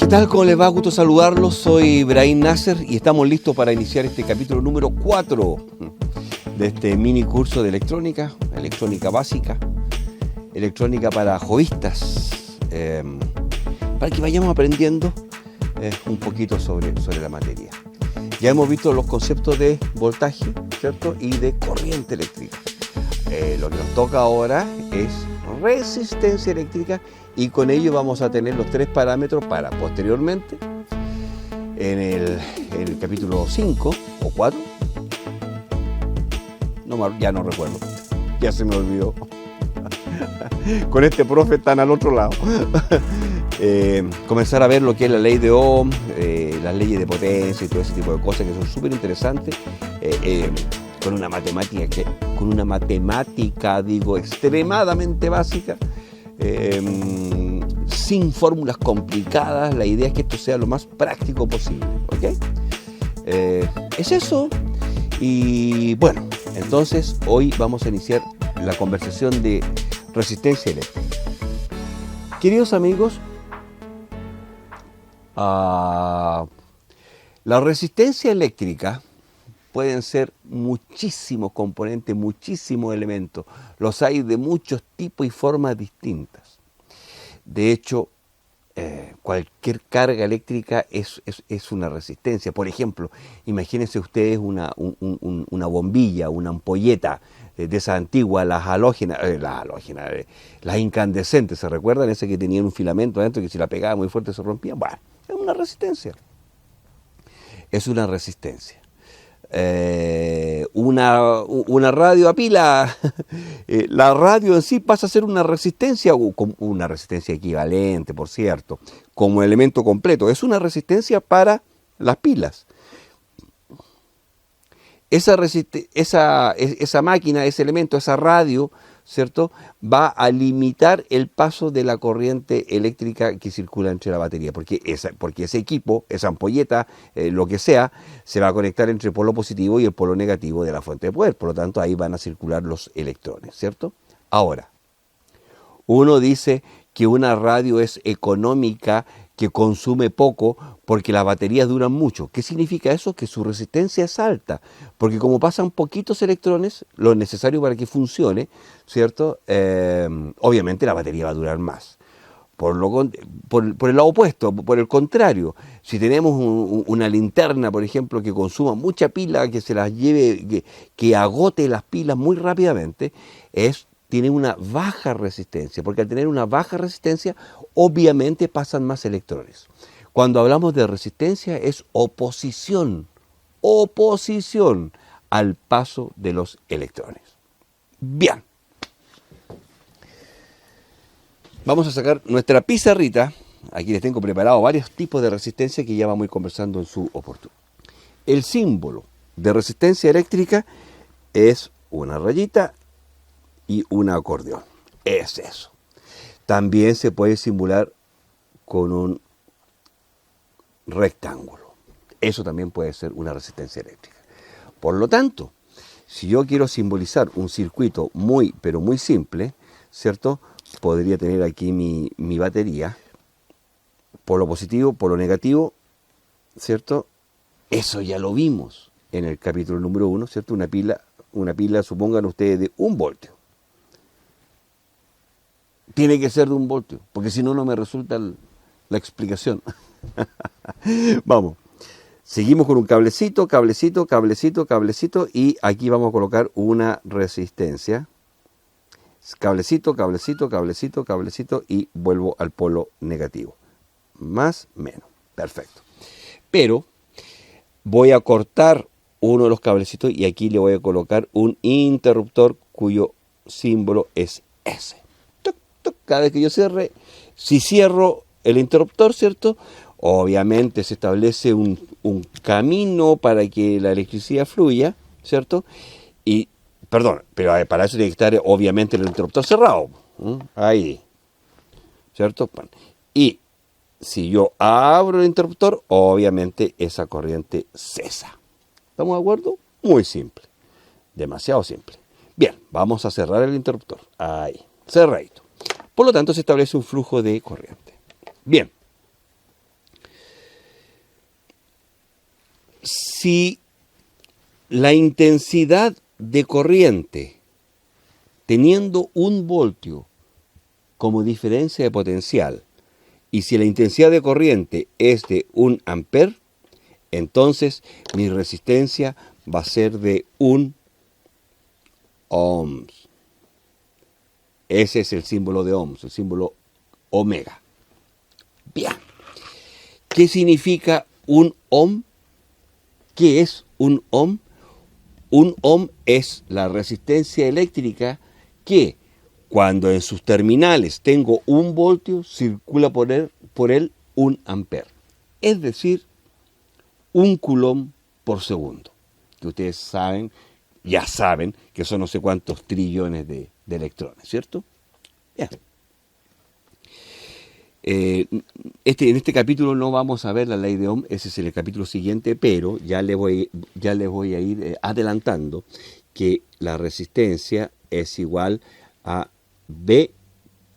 tal? ¿Cómo les va? Gusto saludarlos. Soy Ibrahim Nasser y estamos listos para iniciar este capítulo número 4 de este mini curso de electrónica, electrónica básica, electrónica para hobbyistas, para que vayamos aprendiendo un poquito sobre la materia. Ya hemos visto los conceptos de voltaje, ¿cierto? Y de corriente eléctrica. Lo que nos toca ahora es resistencia eléctrica y con ello vamos a tener los 3 parámetros para posteriormente, en el capítulo 5 o 4, ya no recuerdo, ya se me olvidó, con este profe tan al otro lado, comenzar a ver lo que es la ley de Ohm, las leyes de potencia y todo ese tipo de cosas que son súper interesantes, con una matemática, extremadamente básica, sin fórmulas complicadas. La idea es que esto sea lo más práctico posible, ¿ok? Es eso. Y bueno, entonces hoy vamos a iniciar la conversación de resistencia eléctrica. Queridos amigos, la resistencia eléctrica pueden ser muchísimos componentes, muchísimos elementos. Los hay de muchos tipos y formas distintas. De hecho, cualquier carga eléctrica es una resistencia. Por ejemplo, imagínense ustedes una bombilla, una ampolleta de esas antiguas, las halógenas, las incandescentes, ¿se recuerdan? Esas que tenían un filamento adentro que si la pegaba muy fuerte se rompía. Bueno, es una resistencia. Es una resistencia. Una radio a pila, la radio en sí pasa a ser una resistencia equivalente, por cierto, como elemento completo. Es una resistencia para las pilas. Esa máquina, ese elemento, esa radio, ¿cierto?, va a limitar el paso de la corriente eléctrica que circula entre la batería, porque ese equipo, esa ampolleta, lo que sea, se va a conectar entre el polo positivo y el polo negativo de la fuente de poder. Por lo tanto, ahí van a circular los electrones, ¿cierto? Ahora, uno dice que una radio es económica, que consume poco, porque las baterías duran mucho. ¿Qué significa eso? Que su resistencia es alta, porque como pasan poquitos electrones, lo necesario para que funcione, ¿cierto? Obviamente la batería va a durar más. Por el lado opuesto, por el contrario, si tenemos una linterna, por ejemplo, que consuma mucha pila, que se las lleve, que agote las pilas muy rápidamente, tiene una baja resistencia, porque al tener una baja resistencia, obviamente pasan más electrones. Cuando hablamos de resistencia es oposición al paso de los electrones. Bien. Vamos a sacar nuestra pizarrita. Aquí les tengo preparado varios tipos de resistencia que ya vamos a ir conversando en su oportunidad. El símbolo de resistencia eléctrica es una rayita y un acordeón. Es eso. También se puede simular con un rectángulo. Eso también puede ser una resistencia eléctrica. Por lo tanto, si yo quiero simbolizar un circuito pero muy simple, ¿cierto? Podría tener aquí mi batería, polo positivo, polo negativo, ¿cierto? Eso ya lo vimos en el capítulo número 1, ¿cierto? Una pila, supongan ustedes, de 1 voltio. Tiene que ser de 1 voltio, porque si no, no me resulta la explicación. Vamos, seguimos con un cablecito, y aquí vamos a colocar una resistencia. Cablecito, y vuelvo al polo negativo. Más, menos. Perfecto. Pero voy a cortar uno de los cablecitos y aquí le voy a colocar un interruptor cuyo símbolo es S. Cada vez que yo cierre, si cierro el interruptor, ¿cierto?, obviamente se establece un camino para que la electricidad fluya, ¿cierto? Pero para eso tiene que estar obviamente el interruptor cerrado. Ahí, ¿cierto? Y si yo abro el interruptor, obviamente esa corriente cesa. ¿Estamos de acuerdo? Muy simple. Demasiado simple. Bien, vamos a cerrar el interruptor. Ahí, cerradito. Por lo tanto, se establece un flujo de corriente. Bien. Si la intensidad de corriente, teniendo 1 voltio como diferencia de potencial, y si la intensidad de corriente es de 1 amper, entonces mi resistencia va a ser de 1 ohms. Ese es el símbolo de ohms, el símbolo omega. Bien. ¿Qué significa 1 ohm? ¿Qué es 1 ohm? 1 ohm es la resistencia eléctrica que, cuando en sus terminales tengo 1 voltio, circula por él 1 amper. Es decir, 1 coulomb por segundo. Que ustedes saben, ya saben, que son no sé cuántos trillones de electrones, ¿cierto? Bien. En este capítulo no vamos a ver la ley de Ohm, ese es el capítulo siguiente, pero ya les voy a ir adelantando que la resistencia es igual a B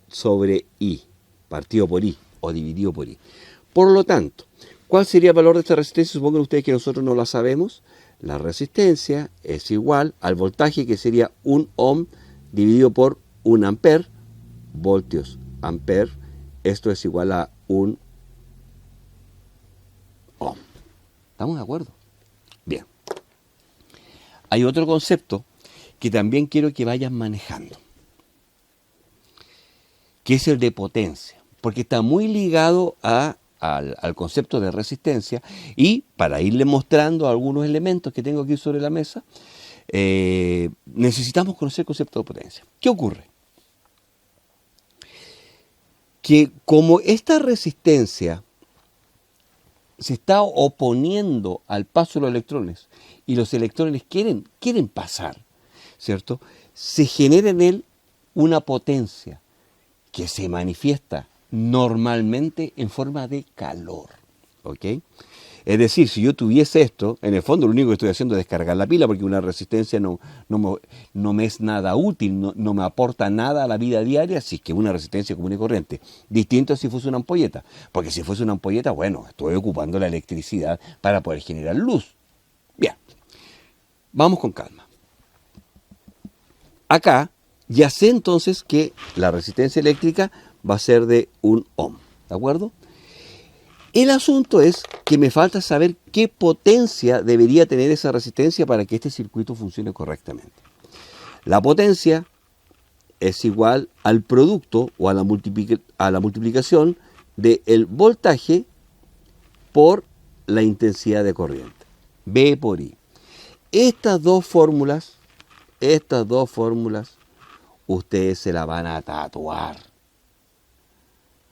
sobre I, partido por I o dividido por I. Por lo tanto, ¿cuál sería el valor de esta resistencia? Supongan ustedes que nosotros no la sabemos. La resistencia es igual al voltaje, que sería 1 ohm dividido por 1 amper, voltios, amper. Esto es igual a 1 ohm. ¿Estamos de acuerdo? Bien. Hay otro concepto que también quiero que vayan manejando, que es el de potencia, porque está muy ligado al concepto de resistencia, y para irle mostrando algunos elementos que tengo aquí sobre la mesa, necesitamos conocer el concepto de potencia. ¿Qué ocurre? Que como esta resistencia se está oponiendo al paso de los electrones, y los electrones quieren pasar, ¿cierto? Se genera en él una potencia que se manifiesta normalmente en forma de calor, ¿ok? Es decir, si yo tuviese esto, en el fondo lo único que estoy haciendo es descargar la pila, porque una resistencia no me es nada útil, no me aporta nada a la vida diaria, si es que una resistencia común y corriente. Distinto a si fuese una ampolleta, porque si fuese una ampolleta, bueno, estoy ocupando la electricidad para poder generar luz. Bien, vamos con calma. Acá ya sé entonces que la resistencia eléctrica va a ser de 1 ohm, ¿de acuerdo? El asunto es que me falta saber qué potencia debería tener esa resistencia para que este circuito funcione correctamente. La potencia es igual al producto o a la multiplicación del voltaje por la intensidad de corriente, B por I. Estas dos fórmulas, ustedes se las van a tatuar.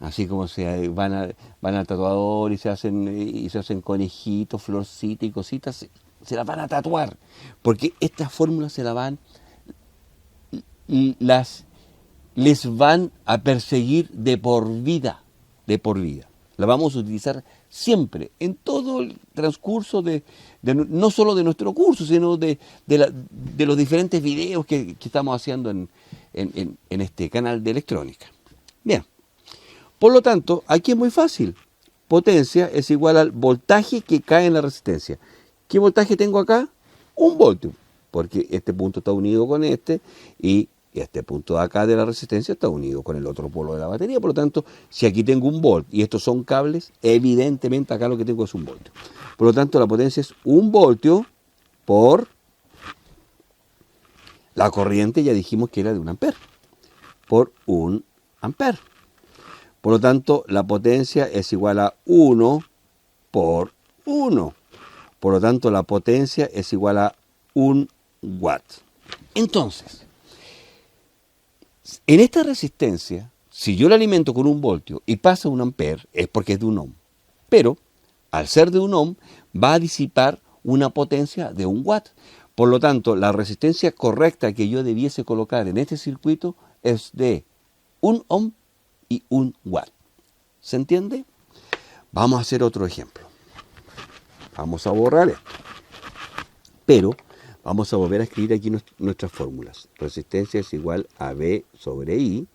Así como van al tatuador y se hacen conejitos, florcitas y cositas, se las van a tatuar. Porque estas fórmulas les van a perseguir de por vida. La vamos a utilizar siempre, en todo el transcurso no solo de nuestro curso, sino de los diferentes videos que estamos haciendo en este canal de electrónica. Bien. Por lo tanto, aquí es muy fácil. Potencia es igual al voltaje que cae en la resistencia. ¿Qué voltaje tengo acá? 1 voltio, porque este punto está unido con este, y este punto de acá de la resistencia está unido con el otro polo de la batería. Por lo tanto, si aquí tengo 1 volt y estos son cables, evidentemente acá lo que tengo es 1 voltio. Por lo tanto, la potencia es 1 voltio por la corriente, ya dijimos que era de 1 amper, por 1 amper. Por lo tanto, la potencia es igual a 1 por 1. Por lo tanto, la potencia es igual a 1 watt. Entonces, en esta resistencia, si yo la alimento con 1 voltio y pasa 1 amper, es porque es de 1 ohm. Pero, al ser de 1 ohm, va a disipar una potencia de 1 watt. Por lo tanto, la resistencia correcta que yo debiese colocar en este circuito es de 1 ohm y 1 watt. ¿Se entiende? Vamos a hacer otro ejemplo. Vamos a borrar esto. Pero vamos a volver a escribir aquí nuestras fórmulas. Resistencia es igual a B sobre I.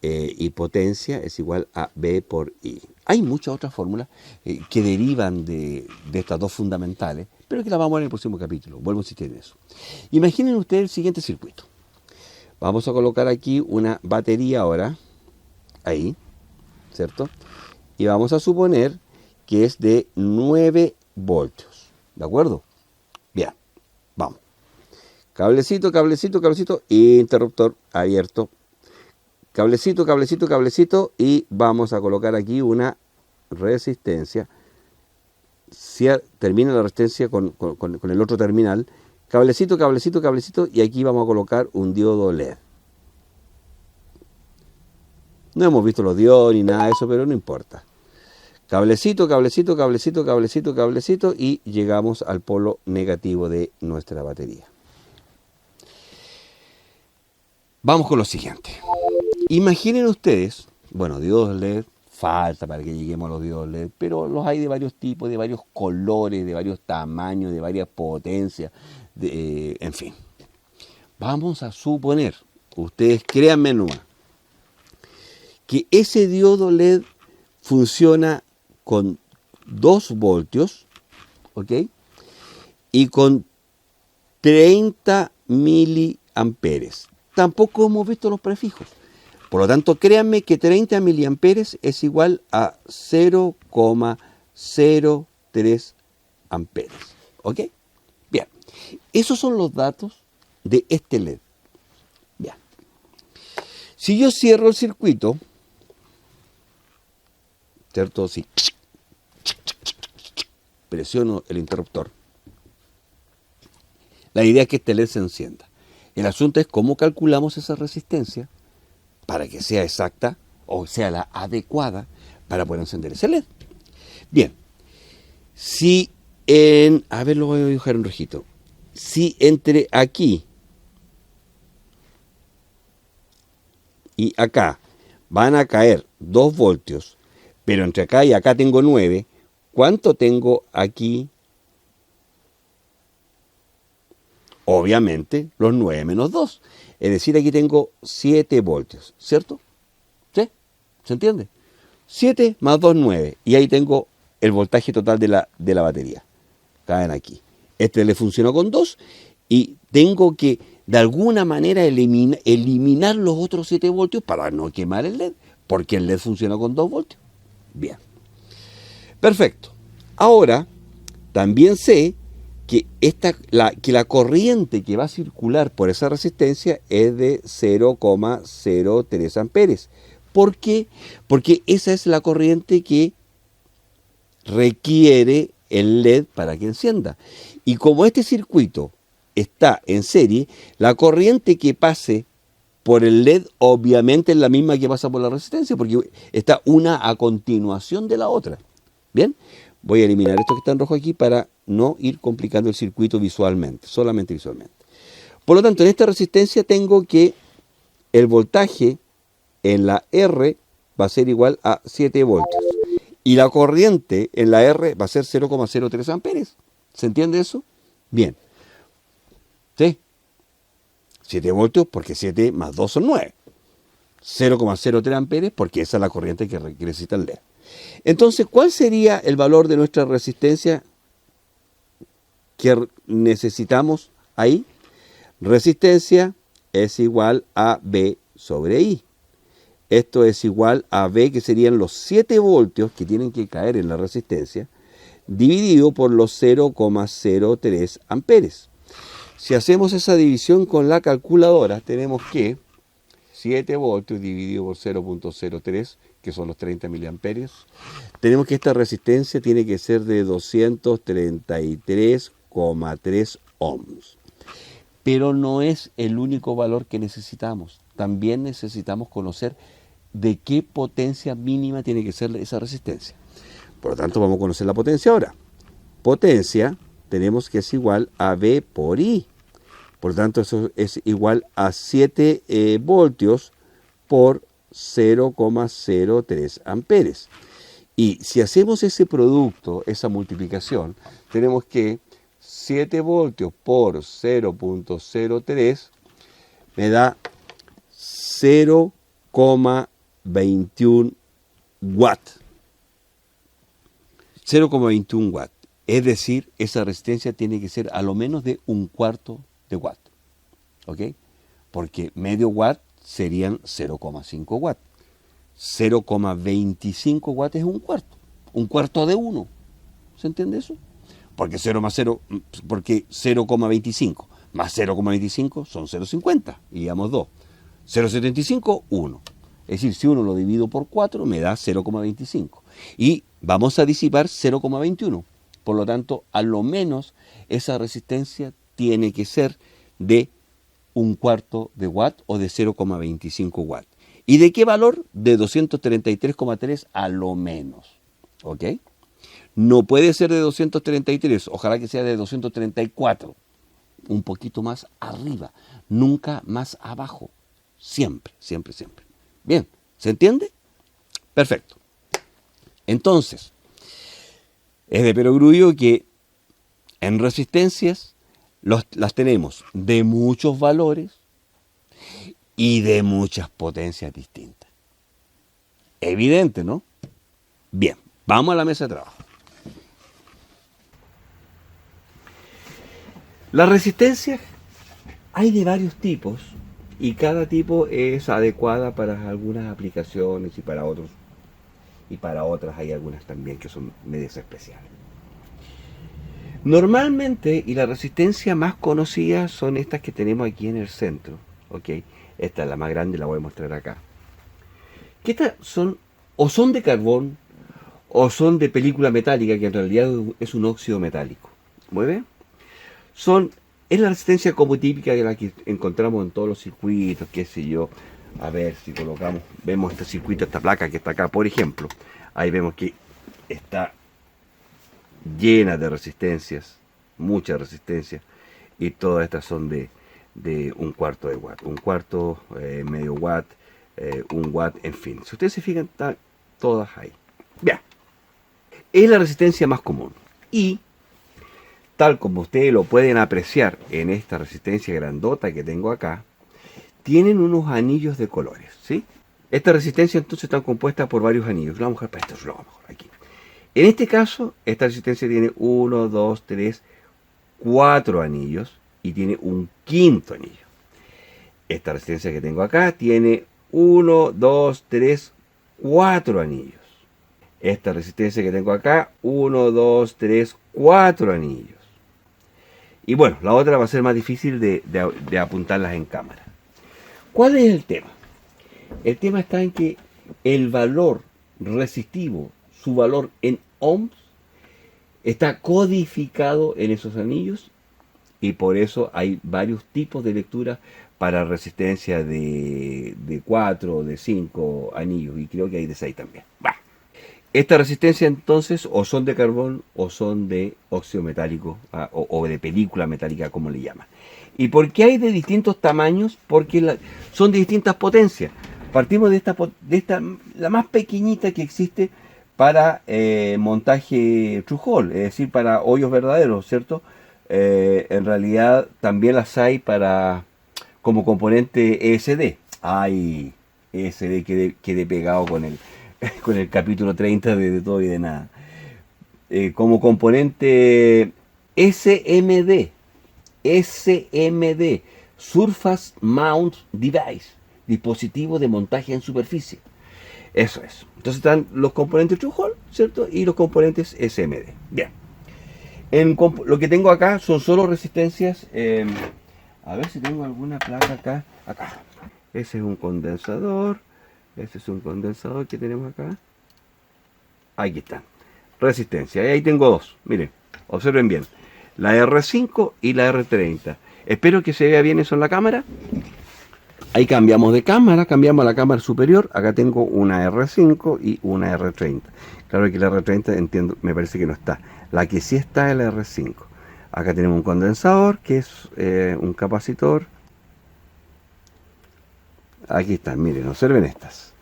y potencia es igual a B por I. Hay muchas otras fórmulas que derivan de estas dos fundamentales, pero que las vamos a ver en el próximo capítulo. Vuelvo a insistir en eso. Imaginen ustedes el siguiente circuito. Vamos a colocar aquí una batería ahora, ahí, ¿cierto? Y vamos a suponer que es de 9 voltios, ¿de acuerdo? Bien, vamos. Cablecito, cablecito, cablecito, interruptor abierto. Cablecito, cablecito, cablecito, y vamos a colocar aquí una resistencia. Termina la resistencia con el otro terminal. Cablecito, cablecito, cablecito, y aquí vamos a colocar un diodo LED. No hemos visto los diodos ni nada de eso, pero no importa. Cablecito, cablecito, cablecito, cablecito, cablecito, y llegamos al polo negativo de nuestra batería. Vamos con lo siguiente. Imaginen ustedes, bueno, diodos LED, falta para que lleguemos a los diodos LED, pero los hay de varios tipos, de varios colores, de varios tamaños, de varias potencias, en fin. Vamos a suponer, ustedes créanme nomás, que ese diodo LED funciona con 2 voltios, ¿ok? Y con 30 miliamperes. Tampoco hemos visto los prefijos. Por lo tanto, créanme que 30 miliamperes es igual a 0,03 amperes. ¿Ok? Bien. Esos son los datos de este LED. Bien. Si yo cierro el circuito, ¿cierto? Sí. Presiono el interruptor. La idea es que este LED se encienda. El asunto es cómo calculamos esa resistencia para que sea exacta o sea la adecuada para poder encender ese LED. Bien, a ver, lo voy a dibujar en rojito. Si entre aquí y acá van a caer 2 voltios, pero entre acá y acá tengo 9, ¿cuánto tengo aquí? Obviamente, los 9 menos 2. Es decir, aquí tengo 7 voltios, ¿cierto? ¿Sí? ¿Se entiende? 7 más 2, 9. Y ahí tengo el voltaje total de la batería. Caen aquí. Este le funcionó con 2 y tengo que, de alguna manera, eliminar los otros 7 voltios para no quemar el LED, porque el LED funciona con 2 voltios. Bien. Perfecto. Ahora, también sé que la corriente que va a circular por esa resistencia es de 0,03 amperes. ¿Por qué? Porque esa es la corriente que requiere el LED para que encienda. Y como este circuito está en serie, la corriente que pase por el LED obviamente es la misma que pasa por la resistencia, porque está una a continuación de la otra. ¿Bien? Voy a eliminar esto que está en rojo aquí para no ir complicando el circuito visualmente, solamente visualmente. Por lo tanto, en esta resistencia tengo que el voltaje en la R va a ser igual a 7 voltios. Y la corriente en la R va a ser 0,03 amperes. ¿Se entiende eso? Bien. ¿Sí? 7 voltios porque 7 más 2 son 9. 0,03 amperes porque esa es la corriente que necesita el LED. Entonces, ¿cuál sería el valor de nuestra resistencia que necesitamos ahí? Resistencia es igual a B sobre I. Esto es igual a B, que serían los 7 voltios que tienen que caer en la resistencia, dividido por los 0,03 amperes. Si hacemos esa división con la calculadora, tenemos que 7 voltios dividido por 0,03, que son los 30 miliamperios, tenemos que esta resistencia tiene que ser de 233,3 ohms. Pero no es el único valor que necesitamos. También necesitamos conocer de qué potencia mínima tiene que ser esa resistencia. Por lo tanto, vamos a conocer la potencia ahora. Potencia tenemos que es igual a B por I. Por lo tanto, eso es igual a 7 voltios por 0,03 amperes. Y si hacemos ese producto, esa multiplicación, tenemos que 7 voltios por 0,03 me da 0,03 0,21 watts. 0,21 watts. Es decir, esa resistencia tiene que ser a lo menos de un cuarto de watt. ¿Ok? Porque medio watt serían 0,5 watts. 0,25 watts es un cuarto. Un cuarto de uno. ¿Se entiende eso? Porque 0,25 más 0,25 son 0,50. Y digamos 2. 0,75, 1. Es decir, si uno lo divido por 4 me da 0,25. Y vamos a disipar 0,21. Por lo tanto, a lo menos esa resistencia tiene que ser de un cuarto de watt o de 0,25 watts. ¿Y de qué valor? De 233,3 a lo menos. ¿Ok? No puede ser de 233, ojalá que sea de 234. Un poquito más arriba, nunca más abajo. Siempre, siempre, siempre. Bien, ¿se entiende? Perfecto. Entonces, es de perogrullo que en resistencias las tenemos de muchos valores y de muchas potencias distintas. Evidente, ¿no? Bien, vamos a la mesa de trabajo. Las resistencias hay de varios tipos y cada tipo es adecuada para algunas aplicaciones y para otros. Y para otras hay algunas también que son medias especiales. Normalmente, y la resistencia más conocida son estas que tenemos aquí en el centro. ¿Ok? Esta es la más grande, la voy a mostrar acá. Que estas son, o son de carbón, o son de película metálica, que en realidad es un óxido metálico. ¿Muy bien? Es la resistencia como típica de la que encontramos en todos los circuitos, qué sé yo. A ver si colocamos, vemos este circuito, esta placa que está acá, por ejemplo. Ahí vemos que está llena de resistencias, muchas resistencias, y todas estas son de un cuarto de watt, un cuarto, medio watt, un watt, en fin. Si ustedes se fijan, están todas ahí. Bien, es la resistencia más común. Y tal como ustedes lo pueden apreciar en esta resistencia grandota que tengo acá, tienen unos anillos de colores, ¿sí? Esta resistencia entonces está compuesta por varios anillos. Lo vamos a dejar para esto, lo vamos a dejar aquí. En este caso, esta resistencia tiene 1, 2, 3, 4 anillos y tiene un quinto anillo. Esta resistencia que tengo acá tiene 1, 2, 3, 4 anillos. Esta resistencia que tengo acá, 1, 2, 3, 4 anillos. Y bueno, la otra va a ser más difícil de apuntarlas en cámara. ¿Cuál es el tema? El tema está en que el valor resistivo, su valor en ohms, está codificado en esos anillos y por eso hay varios tipos de lectura para resistencia de 4, de 5 anillos y creo que hay de 6 también. Bah. Esta resistencia entonces o son de carbón o son de óxido metálico o de película metálica como le llaman. ¿Y por qué hay de distintos tamaños? Porque son de distintas potencias. Partimos de esta, la más pequeñita que existe para montaje true hole, es decir, para hoyos verdaderos, ¿cierto? En realidad también las hay para como componente ESD. Ay, ESD quedé pegado con el capítulo 30 de Todo y de Nada. Como componente SMD, Surface Mount Device, dispositivo de montaje en superficie. Eso es. Entonces están los componentes True Hole, ¿cierto? Y los componentes SMD. Bien. Lo que tengo acá son solo resistencias. A ver si tengo alguna placa acá. Acá. Ese es un condensador. Este es un condensador que tenemos acá. Aquí están. Resistencia. Y ahí tengo dos. Miren, observen bien. La R5 y la R30. Espero que se vea bien eso en la cámara. Ahí cambiamos de cámara, cambiamos a la cámara superior. Acá tengo una R5 y una R30. Claro que la R30, entiendo, me parece que no está. La que sí está es la R5. Acá tenemos un condensador, que es un capacitor. Aquí están, miren, observen estas.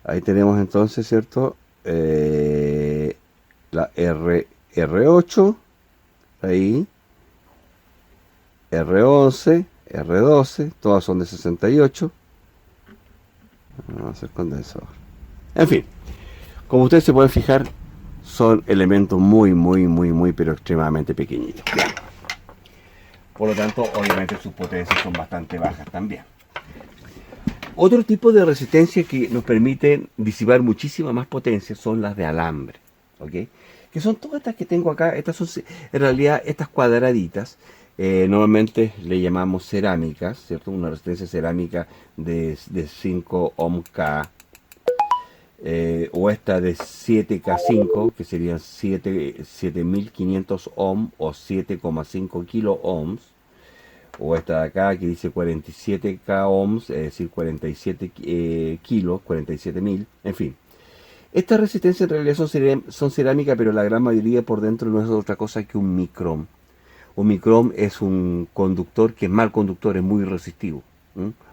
Ahí tenemos entonces, ¿cierto? La R8, ahí. R11, R12, todas son de 68. vamos a hacer condensador. En fin, como ustedes se pueden fijar, son elementos muy, pero extremadamente pequeñitos. Bien. Por lo tanto, obviamente sus potencias son bastante bajas también. Otro tipo de resistencia que nos permite disipar muchísima más potencia son las de alambre, ¿ok? Que son todas estas que tengo acá. Estas son, en realidad, estas cuadraditas. Normalmente le llamamos cerámicas, ¿cierto? Una resistencia cerámica de 5 ohm K. O esta de 7K5, que serían 7500 ohm o 7,5 kilo ohms. O esta de acá que dice 47K ohms, es decir, 47 kilos, 47.000, en fin. Estas resistencias en realidad son cerámica, pero la gran mayoría por dentro no es otra cosa que un micrón. Un micrón es un conductor que es mal conductor, es muy resistivo.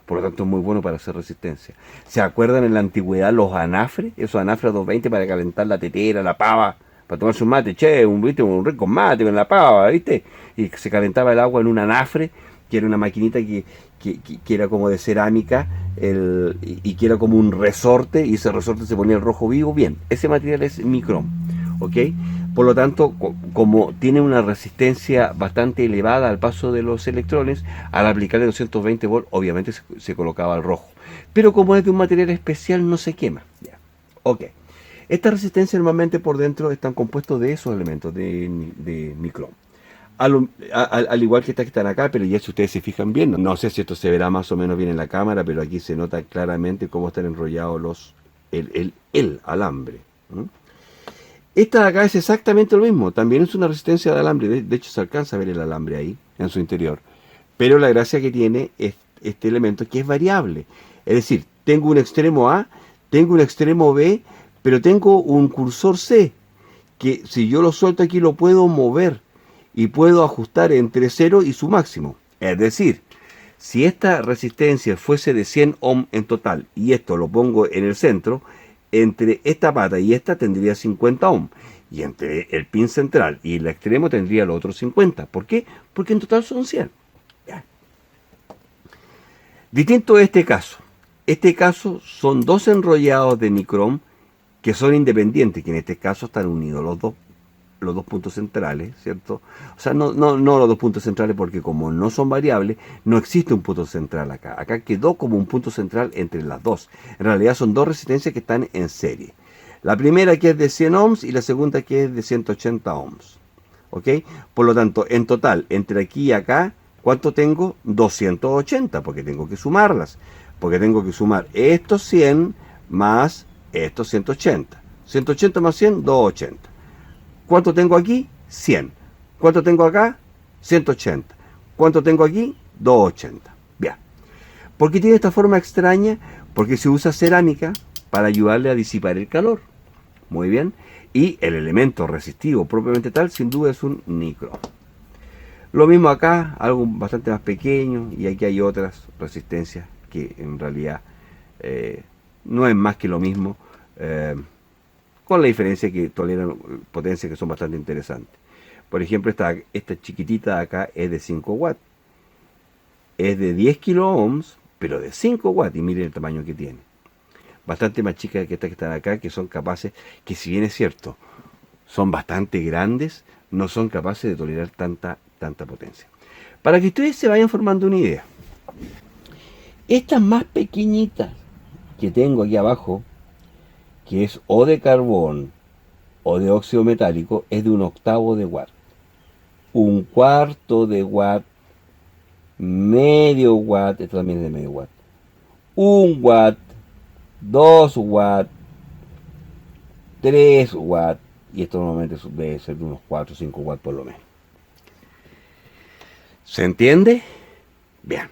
Por lo tanto es muy bueno para hacer resistencia. ¿Se acuerdan en la antigüedad los anafres? Esos anafres 220 para calentar la tetera, la pava, para tomarse un mate, un rico mate con la pava, ¿viste? Y se calentaba el agua en un anafre, que era una maquinita que era como de cerámica, y que era como un resorte, y ese resorte se ponía el rojo vivo. Bien, ese material es micrón, ¿ok? Por lo tanto, como tiene una resistencia bastante elevada al paso de los electrones, al aplicarle 220 volts, obviamente se colocaba al rojo. Pero como es de un material especial, no se quema. Ya. Ok. Estas resistencias normalmente por dentro están compuestos de esos elementos, de micrón. Al igual que estas que están acá, pero ya si ustedes se fijan bien, no sé si esto se verá más o menos bien en la cámara, pero aquí se nota claramente cómo están enrollados el alambre. Esta de acá es exactamente lo mismo, también es una resistencia de alambre, de hecho se alcanza a ver el alambre ahí, en su interior. Pero la gracia que tiene es este elemento que es variable. Es decir, tengo un extremo A, tengo un extremo B, pero tengo un cursor C, que si yo lo suelto aquí lo puedo mover y puedo ajustar entre 0 y su máximo. Es decir, si esta resistencia fuese de 100 ohm en total y esto lo pongo en el centro, entre esta pata y esta tendría 50 ohm. Y entre el pin central y el extremo tendría los otros 50. ¿Por qué? Porque en total son 100. Ya. Distinto a este caso. Este caso son dos enrollados de micrón que son independientes, que en este caso están unidos los dos puntos centrales, ¿cierto? O sea, no los dos puntos centrales, porque como no son variables, no existe un punto central acá. Acá quedó como un punto central entre las dos. En realidad son dos resistencias que están en serie. La primera que es de 100 ohms y la segunda que es de 180 ohms. ¿Ok? Por lo tanto, en total, entre aquí y acá, ¿cuánto tengo? 280, porque tengo que sumarlas. Porque tengo que sumar estos 100 más estos 180. 180 más 100, 280. ¿Cuánto tengo aquí? 100. ¿Cuánto tengo acá? 180. ¿Cuánto tengo aquí? 280. Bien. ¿Por qué tiene esta forma extraña? Porque se usa cerámica para ayudarle a disipar el calor. Muy bien. Y el elemento resistivo propiamente tal, sin duda, es un micrón. Lo mismo acá, algo bastante más pequeño, y aquí hay otras resistencias que en realidad no es más que lo mismo. Con la diferencia que toleran potencias que son bastante interesantes. Por ejemplo, esta chiquitita de acá es de 5 watts. Es de 10 kilo ohms, pero de 5 watts. Y miren el tamaño que tiene. Bastante más chica que esta que está acá, que son capaces, que si bien es cierto, son bastante grandes, no son capaces de tolerar tanta potencia. Para que ustedes se vayan formando una idea. Estas más pequeñitas que tengo aquí abajo, que es o de carbón o de óxido metálico, es de 1/8 de watt. 1/4 de watt, medio watt, esto también es de medio watt. 1 watt, 2 watt, 3 watt, y esto normalmente debe ser de unos 4 o 5 watts por lo menos. ¿Se entiende? Bien.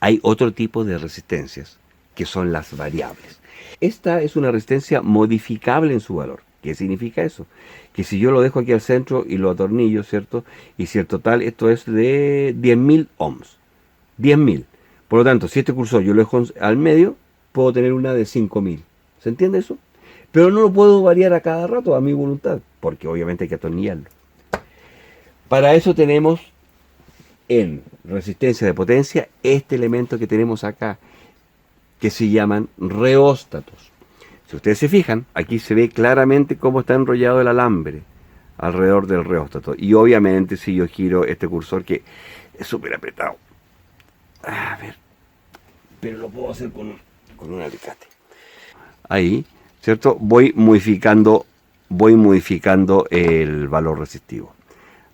Hay otro tipo de resistencias, que son las variables. Esta es una resistencia modificable en su valor. ¿Qué significa eso? Que si yo lo dejo aquí al centro y lo atornillo, ¿cierto? Y si el total, esto es de 10.000 ohms. 10.000. Por lo tanto, si este cursor yo lo dejo al medio, puedo tener una de 5.000. ¿Se entiende eso? Pero no lo puedo variar a cada rato a mi voluntad, porque obviamente hay que atornillarlo. Para eso tenemos en resistencia de potencia este elemento que tenemos acá. que se llaman reóstatos. Si ustedes se fijan, aquí se ve claramente cómo está enrollado el alambre alrededor del reóstato. Y obviamente si yo giro este cursor, que es súper apretado, a ver, pero lo puedo hacer con un alicate. Ahí, ¿cierto? Voy modificando el valor resistivo.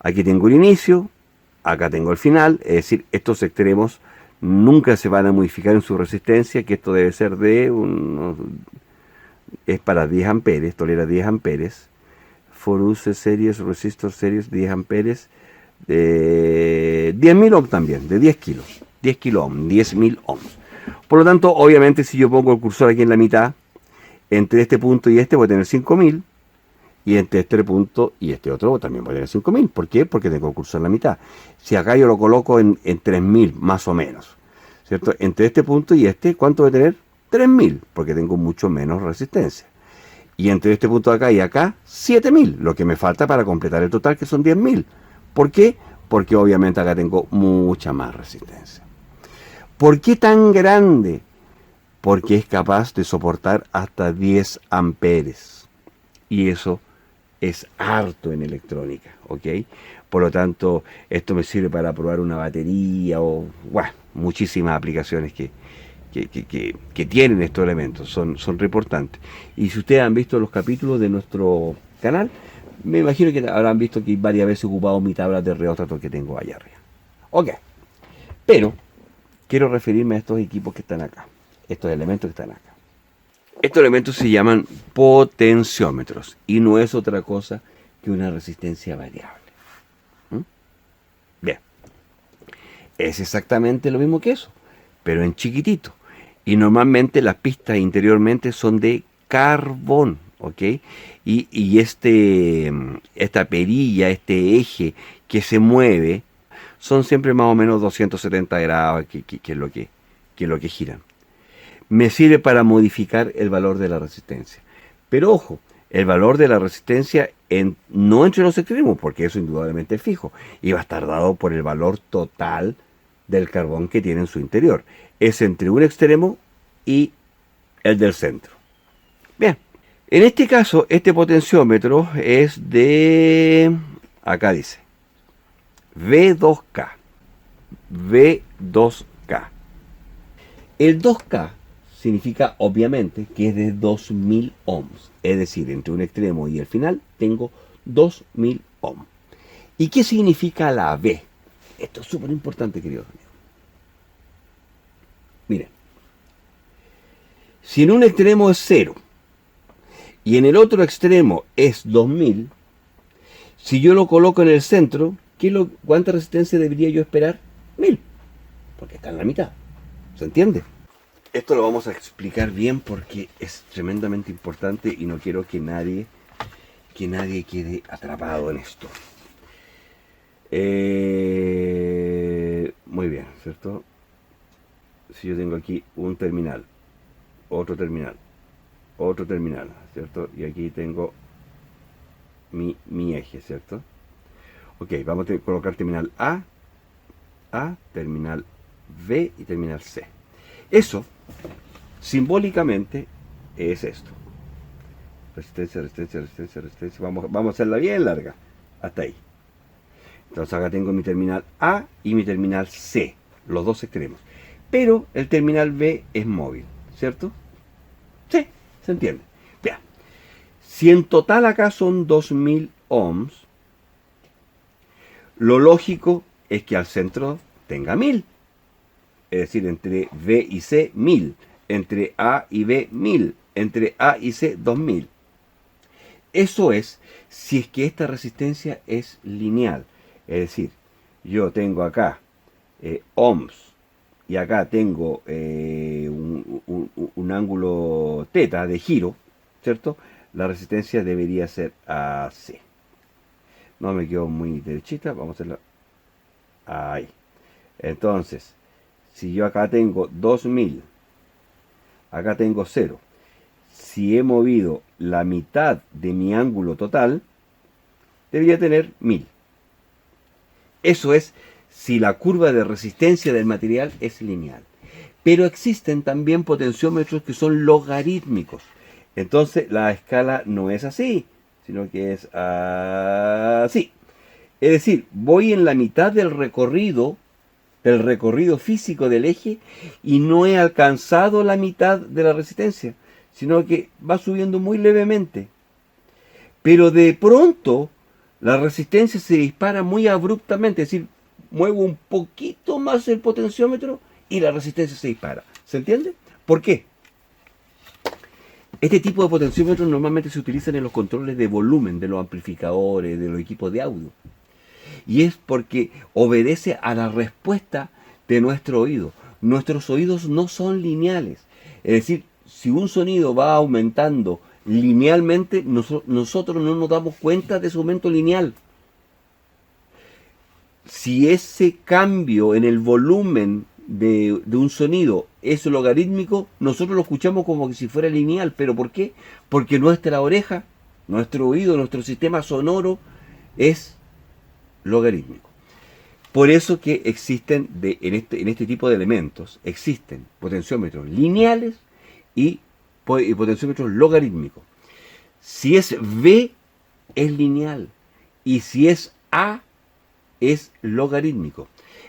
Aquí tengo el inicio, acá tengo el final, es decir, estos extremos nunca se van a modificar en su resistencia, que esto debe ser de es para 10 amperes, tolera 10 amperes. For use series, resistor series, 10 amperes, 10.000 ohms también, de 10 kilos, 10 kilo ohms, 10.000 ohms. Por lo tanto, obviamente, si yo pongo el cursor aquí en la mitad, entre este punto y este voy a tener 5.000, y entre este punto y este otro también voy a tener 5.000. ¿Por qué? Porque tengo el cursor en la mitad. Si acá yo lo coloco en 3.000, más o menos, ¿cierto? Entre este punto y este, ¿cuánto voy a tener? 3.000, porque tengo mucho menos resistencia. Y entre este punto de acá y acá, 7.000, lo que me falta para completar el total, que son 10.000. ¿Por qué? Porque obviamente acá tengo mucha más resistencia. ¿Por qué tan grande? Porque es capaz de soportar hasta 10 amperes. Y eso es harto en electrónica, ¿ok? Por lo tanto, esto me sirve para probar una batería o muchísimas aplicaciones que tienen estos elementos, son re importantes. Y si ustedes han visto los capítulos de nuestro canal, me imagino que habrán visto que varias veces he ocupado mi tabla de reóstato que tengo allá arriba. Ok, pero quiero referirme a estos equipos que están acá, estos elementos que están acá. Estos elementos se llaman potenciómetros y no es otra cosa que una resistencia variable. Bien, es exactamente lo mismo que eso, pero en chiquitito. Y normalmente las pistas interiormente son de carbón, ¿ok? Y esta perilla, este eje que se mueve, son siempre más o menos 270 grados, que es lo que giran. Me sirve para modificar el valor de la resistencia. Pero ojo, el valor de la resistencia no entre los extremos, porque eso indudablemente es fijo, y va a estar dado por el valor total del carbón que tiene en su interior. Es entre un extremo y el del centro. Bien, en este caso, este potenciómetro es de, acá dice, V2K. V2K. El 2K significa, obviamente, que es de 2000 ohms. Es decir, entre un extremo y el final tengo 2000 ohms. ¿Y qué significa la V? Esto es súper importante, queridos amigos. Miren, si en un extremo es 0 y en el otro extremo es 2000, si yo lo coloco en el centro, ¿cuánta resistencia debería yo esperar? 1000, porque está en la mitad. ¿Se entiende? Esto lo vamos a explicar bien porque es tremendamente importante y no quiero que nadie quede atrapado en esto. Muy bien, ¿cierto? Si yo tengo aquí un terminal, otro terminal, ¿cierto? Y aquí tengo mi eje, ¿cierto? Ok, vamos a colocar terminal A, terminal B y terminal C. Eso, simbólicamente, es esto. Resistencia, resistencia, resistencia, resistencia. Vamos a hacerla bien larga. Hasta ahí. Entonces acá tengo mi terminal A y mi terminal C, los dos extremos. Pero el terminal B es móvil, ¿cierto? Sí, se entiende. Vean, si en total acá son 2000 ohms, lo lógico es que al centro tenga 1000. Es decir, entre B y C, 1000. Entre A y B, 1000. Entre A y C, 2000. Eso es si es que esta resistencia es lineal. Es decir, yo tengo acá ohms y acá tengo un ángulo teta de giro, ¿cierto? La resistencia debería ser AC. No me quedo muy derechita, vamos a hacerlo ahí. Entonces, si yo acá tengo 2000, acá tengo 0. Si he movido la mitad de mi ángulo total, debería tener 1000. Eso es si la curva de resistencia del material es lineal. Pero existen también potenciómetros que son logarítmicos. Entonces la escala no es así, sino que es así. Es decir, voy en la mitad del recorrido físico del eje, y no he alcanzado la mitad de la resistencia, sino que va subiendo muy levemente. Pero de pronto la resistencia se dispara muy abruptamente, es decir, muevo un poquito más el potenciómetro y la resistencia se dispara. ¿Se entiende? ¿Por qué? Este tipo de potenciómetros normalmente se utilizan en los controles de volumen de los amplificadores, de los equipos de audio. Y es porque obedece a la respuesta de nuestro oído. Nuestros oídos no son lineales. Es decir, si un sonido va aumentando linealmente, nosotros no nos damos cuenta de su aumento lineal. Si ese cambio en el volumen de un sonido es logarítmico, nosotros lo escuchamos como que si fuera lineal. ¿Pero por qué? Porque nuestra oreja, nuestro oído, nuestro sistema sonoro es logarítmico. Por eso que existen, en este tipo de elementos, existen potenciómetros lineales y potenciómetros logarítmicos. Si es V, es lineal. Y si es A, es logarítmico.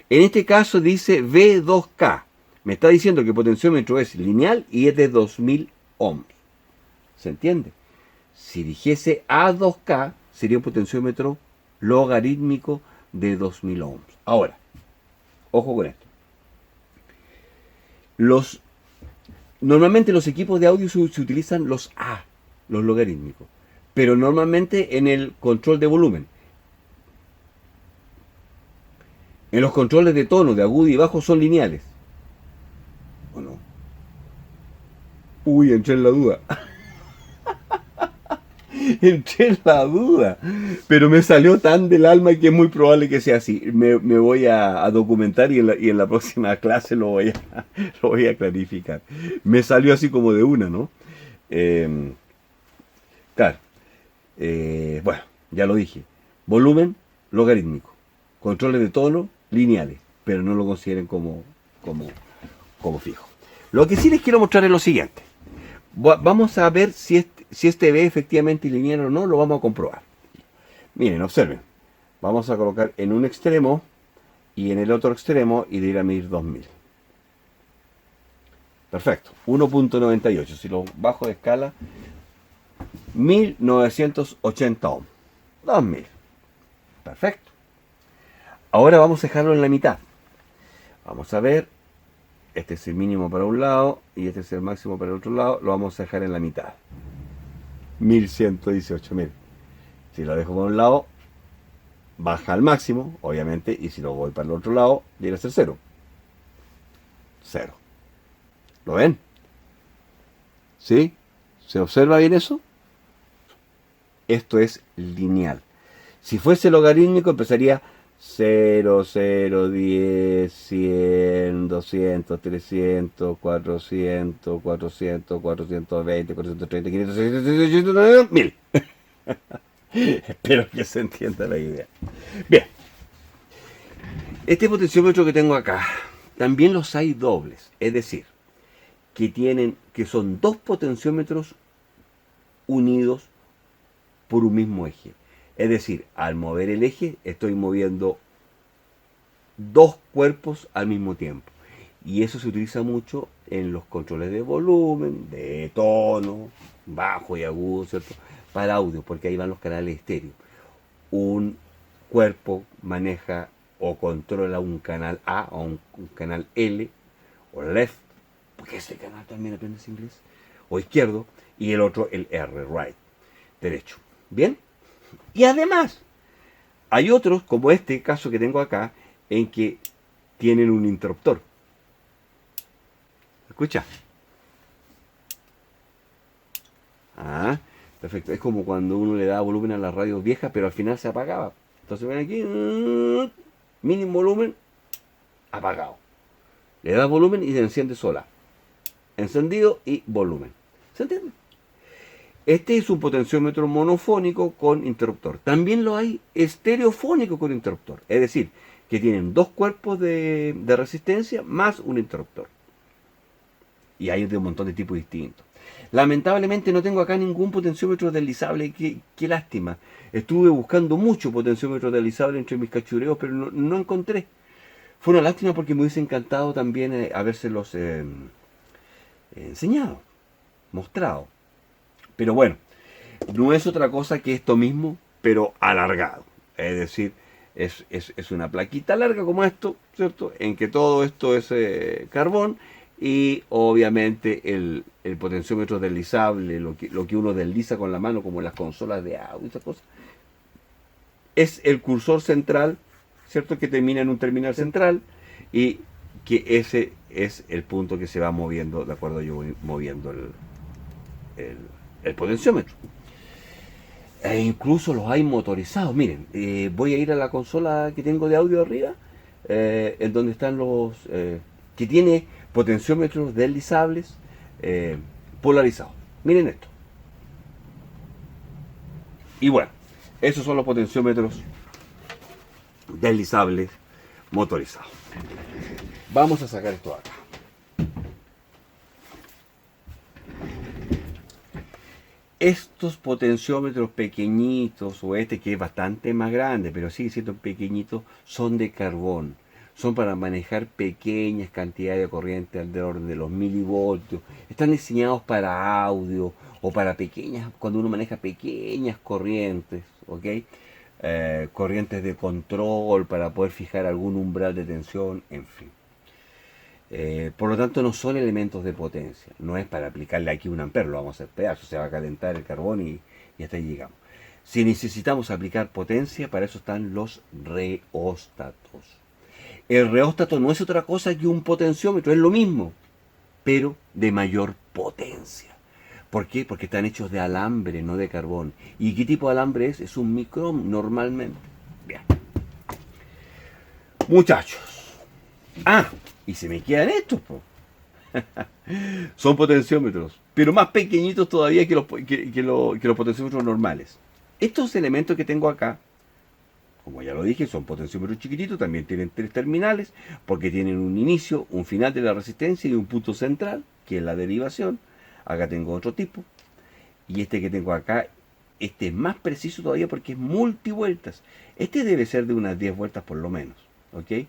En este caso dice V2K. Me está diciendo que el potenciómetro es lineal y es de 2000 ohms. ¿Se entiende? Si dijese A2K, sería un potenciómetro logarítmico de 2000 ohms. Ahora, ojo con esto. Normalmente los equipos de audio se utilizan los A, los logarítmicos, pero normalmente en el control de volumen. En los controles de tono, de agudo y bajo, son lineales. ¿O no? Uy, entré en la duda. Entré en la duda. Pero me salió tan del alma que es muy probable que sea así. Me voy a documentar y en la próxima clase lo voy a clarificar. Me salió así como de una, ¿no? Claro. Bueno, ya lo dije. Volumen logarítmico. Controles de tono lineales, pero no lo consideren como fijo. Lo que sí les quiero mostrar es lo siguiente. Vamos a ver si este ve efectivamente lineal o no, lo vamos a comprobar. Miren, observen. Vamos a colocar en un extremo y en el otro extremo y de ir a medir 2000. Perfecto. 1.98. Si lo bajo de escala, 1980 ohms. 2000. Perfecto. Ahora vamos a dejarlo en la mitad. Vamos a ver. Este es el mínimo para un lado y este es el máximo para el otro lado. Lo vamos a dejar en la mitad. 1118. Miren. Si lo dejo por un lado, baja al máximo, obviamente. Y si lo voy para el otro lado, viene a ser 0. 0. ¿Lo ven? ¿Sí? ¿Se observa bien eso? Esto es lineal. Si fuese logarítmico, empezaría 0, 0, 10, 100, 200, 300, 400, 400, 420, 430, 500, 600, 700, 1000. Espero que se entienda la idea. Bien. Este potenciómetro que tengo acá, también los hay dobles. Es decir, que son dos potenciómetros unidos por un mismo eje. Es decir, al mover el eje estoy moviendo dos cuerpos al mismo tiempo. Y eso se utiliza mucho en los controles de volumen, de tono, bajo y agudo, ¿cierto? Para audio, porque ahí van los canales estéreo. Un cuerpo maneja o controla un canal A o un canal L o left, porque ese canal también aprende inglés, o izquierdo, y el otro el R, right, derecho. ¿Bien? Y además, hay otros, como este caso que tengo acá, en que tienen un interruptor. ¿Escucha? Ah, perfecto. Es como cuando uno le da volumen a las radios viejas, pero al final se apagaba. Entonces ven aquí, mínimo volumen, apagado. Le da volumen y se enciende sola. Encendido y volumen. ¿Se entiende? Este es un potenciómetro monofónico con interruptor. También lo hay estereofónico con interruptor. Es decir, que tienen dos cuerpos de resistencia más un interruptor. Y hay de un montón de tipos distintos. Lamentablemente no tengo acá ningún potenciómetro deslizable, qué lástima. Estuve buscando mucho potenciómetro deslizable entre mis cachureos, pero no encontré. Fue una lástima porque me hubiese encantado también habérselos enseñado, mostrado. Pero bueno, no es otra cosa que esto mismo, pero alargado. Es decir, es una plaquita larga como esto, ¿cierto? En que todo esto es carbón y obviamente el potenciómetro deslizable, lo que uno desliza con la mano, como en las consolas de audio y esas cosas, es el cursor central, ¿cierto? Que termina en un terminal central y que ese es el punto que se va moviendo, de acuerdo, yo voy moviendo el potenciómetro. E incluso los hay motorizados. Miren, voy a ir a la consola que tengo de audio arriba, en donde están los que tiene potenciómetros deslizables polarizados. Miren esto. Y bueno, esos son los potenciómetros deslizables motorizados. Vamos a sacar esto de acá. Estos potenciómetros pequeñitos, o este que es bastante más grande, pero sigue siendo pequeñito, son de carbón. Son para manejar pequeñas cantidades de corriente al orden de los milivoltios. Están diseñados para audio o para pequeñas, cuando uno maneja pequeñas corrientes, ¿ok? Corrientes de control para poder fijar algún umbral de tensión, en fin. Por lo tanto no son elementos de potencia, no es para aplicarle aquí un ampere, lo vamos a hacer pedazos, se va a calentar el carbón y hasta ahí llegamos. Si necesitamos aplicar potencia, para eso están los reóstatos. El reóstato no es otra cosa que un potenciómetro, es lo mismo, pero de mayor potencia. ¿Por qué? Porque están hechos de alambre, no de carbón. ¿Y qué tipo de alambre es? Es un micrón normalmente. Bien. Muchachos. Y se me quedan estos, po. Son potenciómetros, pero más pequeñitos todavía que los potenciómetros normales. Estos elementos que tengo acá, como ya lo dije, son potenciómetros chiquititos, también tienen 3 terminales, porque tienen un inicio, un final de la resistencia y un punto central, que es la derivación. Acá tengo otro tipo. Y este que tengo acá, este es más preciso todavía porque es multivueltas. Este debe ser de unas 10 vueltas por lo menos, ¿ok?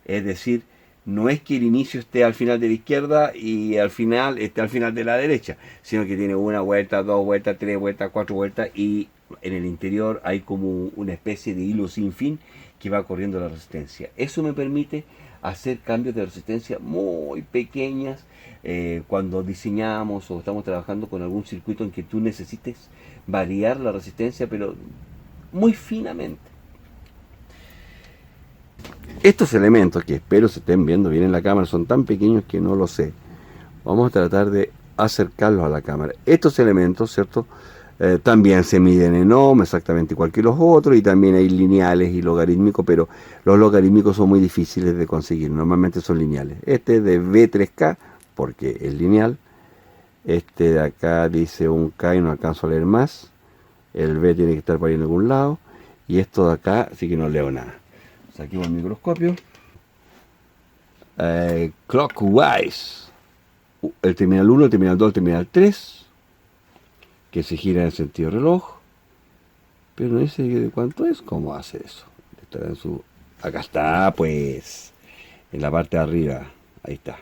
Es decir, no es que el inicio esté al final de la izquierda y al final esté al final de la derecha, sino que tiene 1 vuelta, 2 vueltas, 3 vueltas, 4 vueltas y en el interior hay como una especie de hilo sin fin que va corriendo la resistencia. Eso me permite hacer cambios de resistencia muy pequeñas cuando diseñamos o estamos trabajando con algún circuito en que tú necesites variar la resistencia, pero muy finamente. Estos elementos, que espero se estén viendo bien en la cámara, son tan pequeños que no lo sé. Vamos a tratar de acercarlos a la cámara. Estos elementos, ¿cierto? También se miden en ohm, exactamente igual que los otros, y también hay lineales y logarítmicos, pero los logarítmicos son muy difíciles de conseguir, normalmente son lineales. Este es de V3K, porque es lineal. Este de acá dice un K y no alcanzo a leer más. El V tiene que estar por ahí en algún lado. Y esto de acá sí que no leo nada. Saquemos el microscopio. Clockwise. El terminal 1, el terminal 2, el terminal 3. Que se gira en el sentido reloj. Pero no dice de cuánto es. ¿Cómo hace eso? Está en su... Acá está, pues. En la parte de arriba. Ahí está.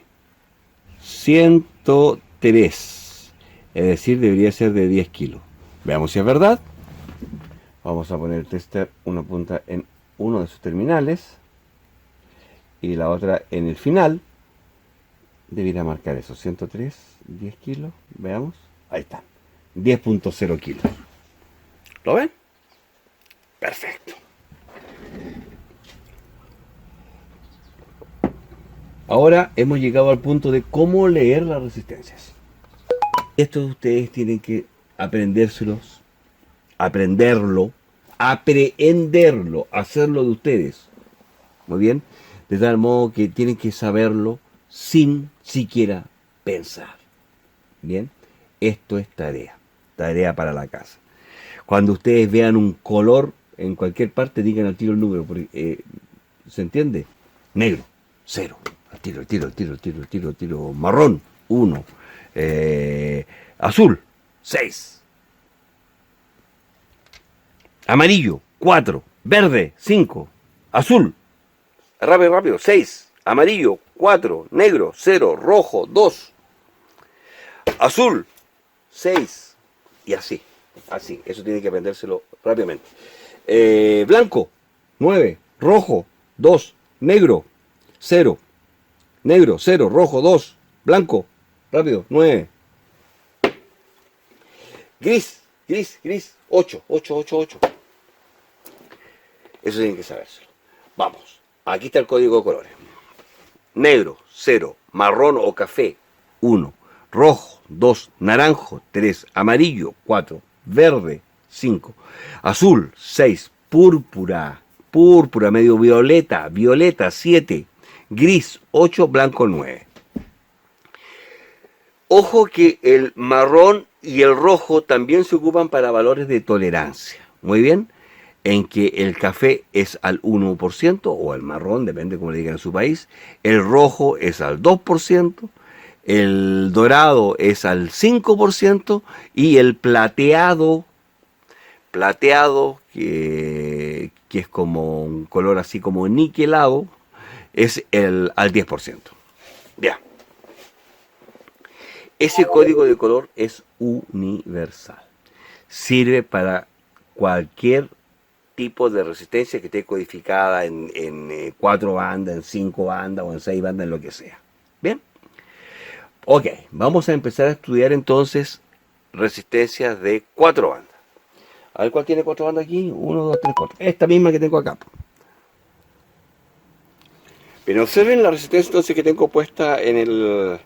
103. Es decir, debería ser de 10 kilos. Veamos si es verdad. Vamos a poner el tester una punta en uno de sus terminales y la otra en el final. Debería marcar eso, 103, 10 kilos, veamos, ahí está, 10.0 kilos. ¿Lo ven? Perfecto. Ahora hemos llegado al punto de cómo leer las resistencias. Esto ustedes tienen que aprenderlo, hacerlo de ustedes. Muy bien, de tal modo que tienen que saberlo sin siquiera pensar. Bien, esto es tarea para la casa. Cuando ustedes vean un color en cualquier parte, digan al tiro el número, porque, ¿se entiende? Negro, 0, al tiro, marrón, 1. Azul, 6. Amarillo, 4. Verde, 5. Azul, rápido, rápido, 6. Amarillo, 4. Negro, 0. Rojo, 2. Azul, 6. Y así, así. Eso tiene que aprendérselo rápidamente. Blanco, 9. Rojo, 2. Negro, 0. Negro, 0. Rojo, 2. Blanco, rápido, 9. Gris, gris, gris, 8, 8, 8, 8. Eso tienen que sabérselo. Vamos, aquí está el código de colores. Negro, 0. Marrón o café, 1. Rojo, 2. Naranjo, 3. Amarillo, 4. Verde, 5. Azul, 6. Púrpura, púrpura, medio violeta, violeta, 7. Gris, 8. Blanco, 9. Ojo que el marrón y el rojo también se ocupan para valores de tolerancia. Muy bien. En que el café es al 1% o el marrón, depende como le digan en su país. El rojo es al 2%. El dorado es al 5%. Y el plateado, que es como un color así como niquelado, es al 10%. Ya. Ese código de color es universal. Sirve para cualquier tipo de resistencia que esté codificada en 4 bandas, en 5 bandas o en 6 bandas, en lo que sea. Bien. Ok, vamos a empezar a estudiar entonces resistencias de 4 bandas. A ver cuál tiene 4 bandas aquí. 1, 2, 3, 4. Esta misma que tengo acá. Pero observen la resistencia entonces que tengo puesta en el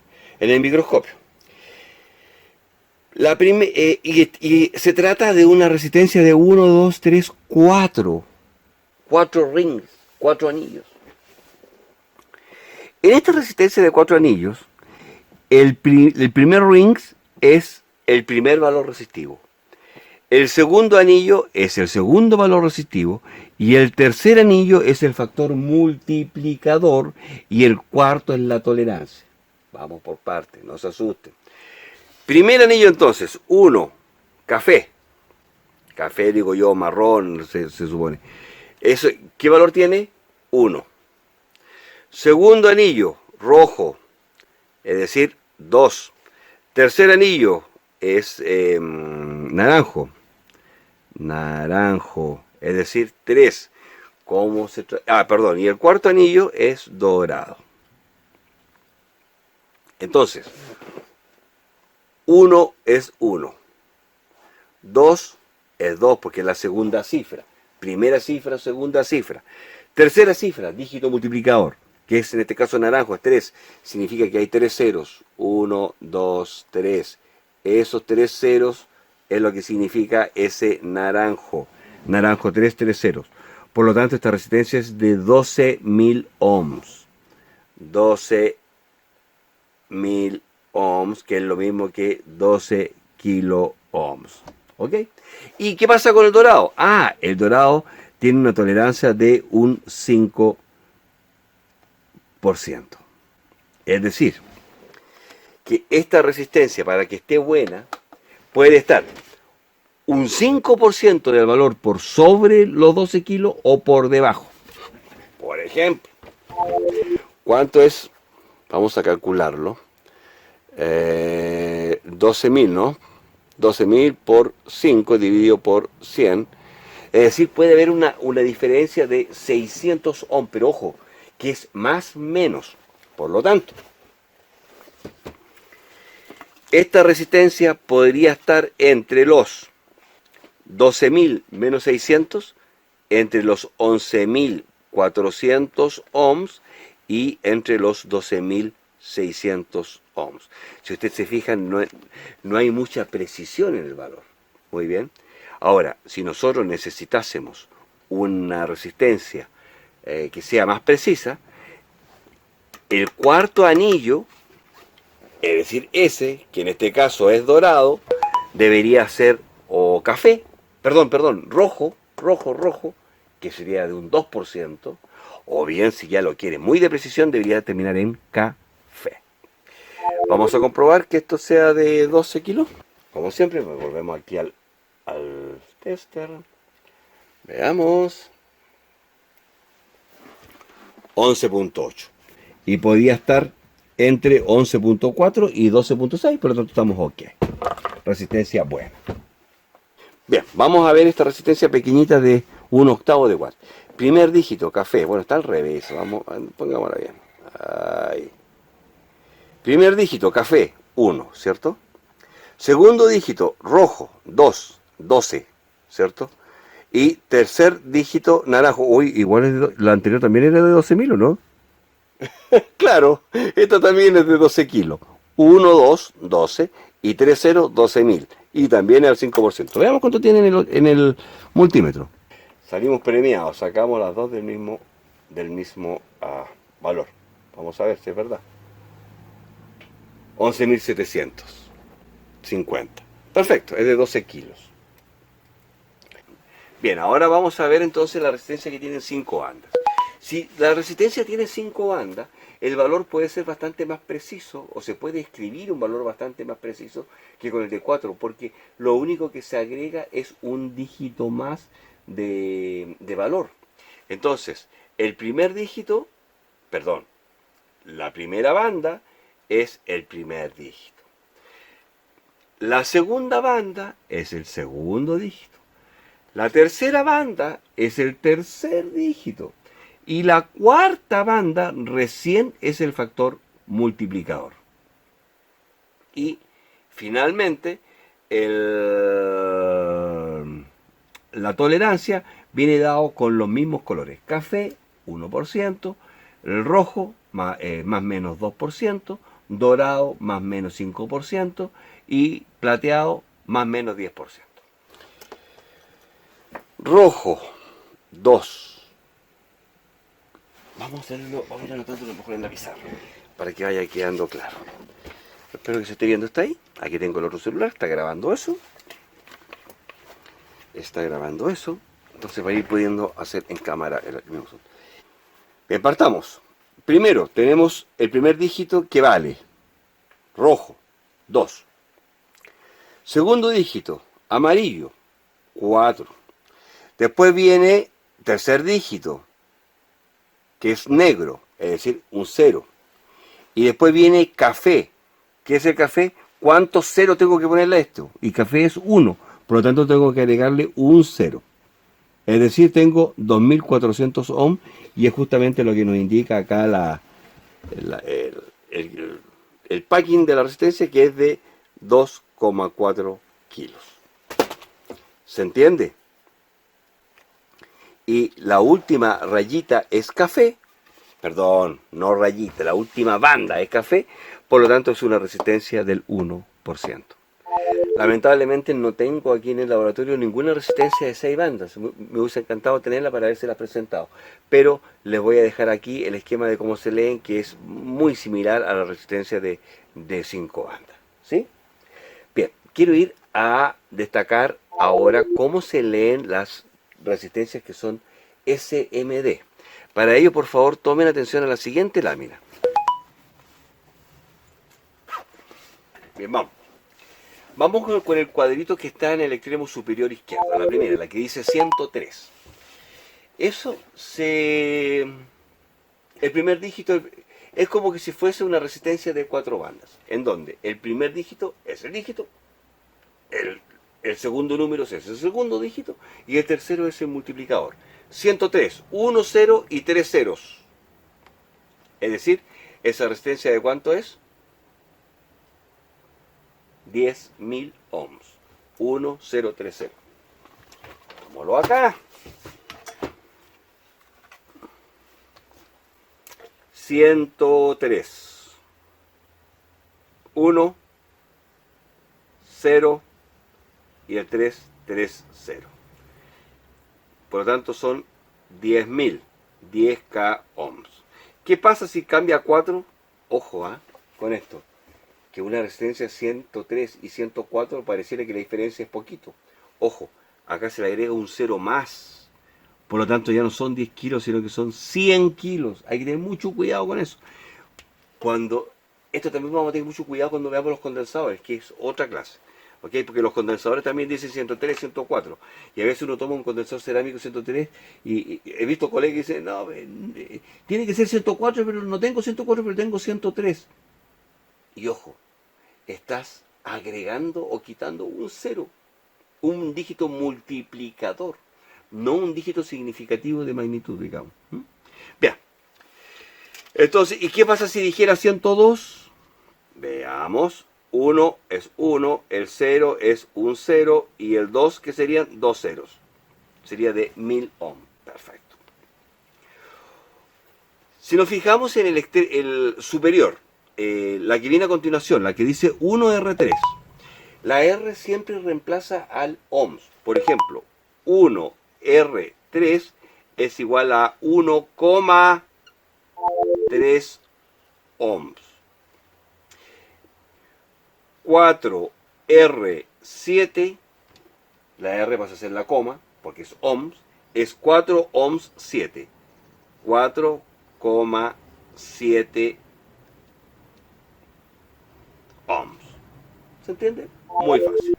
microscopio. Y se trata de una resistencia de 1, 2, 3, 4. 4 rings, 4 anillos. En esta resistencia de 4 anillos, el primer ring es el primer valor resistivo. El segundo anillo es el segundo valor resistivo. Y el tercer anillo es el factor multiplicador. Y el cuarto es la tolerancia. Vamos por partes, no se asusten. Primer anillo entonces, 1, café. Café digo yo, marrón, se supone. Eso, ¿qué valor tiene? 1. Segundo anillo, rojo, es decir, 2. Tercer anillo es naranjo. Naranjo, es decir, 3. Perdón, y el cuarto anillo es dorado. Entonces, 1 es 1. 2 es 2 porque es la segunda cifra. Primera cifra, segunda cifra. Tercera cifra, dígito multiplicador, que es en este caso naranjo, es 3. Significa que hay 3 ceros. 1, 2, 3. Esos 3 ceros es lo que significa ese naranjo. Naranjo 3, 3 ceros. Por lo tanto, esta resistencia es de 12.000 ohms. 12.000 ohms, que es lo mismo que 12 kilo ohms. ¿Ok? ¿Y qué pasa con el dorado? El dorado tiene una tolerancia de un 5%. Es decir, que esta resistencia, para que esté buena, puede estar un 5% del valor por sobre los 12 kilos o por debajo. Por ejemplo, ¿cuánto es? Vamos a calcularlo. 12.000, ¿no? 12.000 por 5 dividido por 100. Es decir, puede haber una diferencia de 600 ohms, pero ojo, que es más menos. Por lo tanto, esta resistencia podría estar entre los 12.000 menos 600, entre los 11.400 ohms y entre los 12.600 ohms. Si ustedes se fijan, no hay mucha precisión en el valor. Muy bien. Ahora, si nosotros necesitásemos una resistencia que sea más precisa, el cuarto anillo, es decir, ese, que en este caso es dorado, debería ser o café, rojo, que sería de un 2%, o bien, si ya lo quiere muy de precisión, debería terminar en café. Vamos a comprobar que esto sea de 12 kilos. Como siempre, pues volvemos aquí al tester. Veamos. 11.8. Y podía estar entre 11.4 y 12.6, por lo tanto estamos ok. Resistencia buena. Bien, vamos a ver esta resistencia pequeñita de 1/8 de watt. Primer dígito, café. Bueno, está al revés. Vamos, pongámosla bien. Ahí. Primer dígito, café, 1, ¿cierto? Segundo dígito, rojo, 2, 12, ¿cierto? Y tercer dígito, naranjo. Uy, igual es la anterior también era de 12.000, ¿o no? Claro, esta también es de 12 kilos. 1, 2, 12 y 3, 0, 12.000. Y también al 5%. Veamos cuánto tiene en el multímetro. Salimos premiados, sacamos las dos del mismo valor. Vamos a ver si es verdad. 11.750. Perfecto, es de 12 kilos. Bien, ahora vamos a ver entonces la resistencia que tiene 5 bandas. Si la resistencia tiene 5 bandas, el valor puede ser bastante más preciso, o se puede escribir un valor bastante más preciso que con el de 4, porque lo único que se agrega es un dígito más de valor. Entonces, el primer dígito, perdón, la primera banda es el primer dígito. La segunda banda es el segundo dígito. La tercera banda es el tercer dígito. Y la cuarta banda recién es el factor multiplicador. Y finalmente, la tolerancia viene dado con los mismos colores. Café, 1%, el rojo, más menos 2%, dorado, más menos 5%, y plateado, más menos 10%. Rojo, 2. Vamos a hacerlo, vamos a ir anotando lo mejor en la pizarra, para que vaya quedando claro. Espero que se esté viendo, ¿está ahí? Aquí tengo el otro celular, está grabando eso. Está grabando eso. Entonces va a ir pudiendo hacer en cámara el mismo son. Bien, partamos. Primero, tenemos el primer dígito que vale. Rojo, 2. Segundo dígito, amarillo, 4. Después viene tercer dígito, que es negro, es decir, un 0. Y después viene café. ¿Qué es el café? ¿Cuántos 0 tengo que ponerle a esto? Y café es 1, por lo tanto tengo que agregarle un 0. Es decir, tengo 2400 ohms y es justamente lo que nos indica acá el packing de la resistencia, que es de 2,4 kilos. ¿Se entiende? Y la última rayita es café, perdón, no rayita, la última banda es café, por lo tanto es una resistencia del 1%. Lamentablemente no tengo aquí en el laboratorio ninguna resistencia de 6 bandas, me hubiese encantado tenerla para habérselas presentado, pero les voy a dejar aquí el esquema de cómo se leen, que es muy similar a la resistencia de 5 bandas. ¿Sí? Bien, quiero ir a destacar ahora cómo se leen las resistencias que son SMD. Para ello, por favor, tomen atención a la siguiente lámina. Bien, vamos. Vamos con el cuadrito que está en el extremo superior izquierdo, la primera, la que dice 103. Eso se... El primer dígito es como que si fuese una resistencia de 4 bandas, en donde el primer dígito es el dígito, el segundo número es el segundo dígito y el tercero es el multiplicador. 103, 1, 0 y 3 ceros. Es decir, esa resistencia de cuánto es? 10.000 ohms. 1030. Tomémoslo acá. 103. 1, 0 y el 3, 3, 0. Por lo tanto son 10.000, 10K ohms. ¿Qué pasa si cambia a 4? Ojo, con esto. Que una resistencia 103 y 104 pareciera que la diferencia es poquito. Ojo, acá se le agrega un 0 más. Por lo tanto ya no son 10 kilos, sino que son 100 kilos. Hay que tener mucho cuidado con eso. Cuando esto también vamos a tener mucho cuidado cuando veamos los condensadores, que es otra clase. ¿Ok? Porque los condensadores también dicen 103, 104. Y a veces uno toma un condensador cerámico 103 y he visto colegas que dicen, no, tiene que ser 104, pero no tengo 104, pero tengo 103. Y ojo, estás agregando o quitando un cero, un dígito multiplicador, no un dígito significativo de magnitud, digamos. Vean. Entonces, ¿y qué pasa si dijera 102? Veamos. 1 es 1, el 0 es un 0 y el 2, que serían dos ceros. Sería de 1000 ohm. Perfecto. Si nos fijamos en el superior, la que viene a continuación, la que dice 1R3, la R siempre reemplaza al ohms. Por ejemplo, 1R3 es igual a 1,3 ohms. 4R7, la R pasa a ser la coma, porque es ohms, es 4 ohms 7. 4,7 ohms. ¿Se entiende? Muy fácil.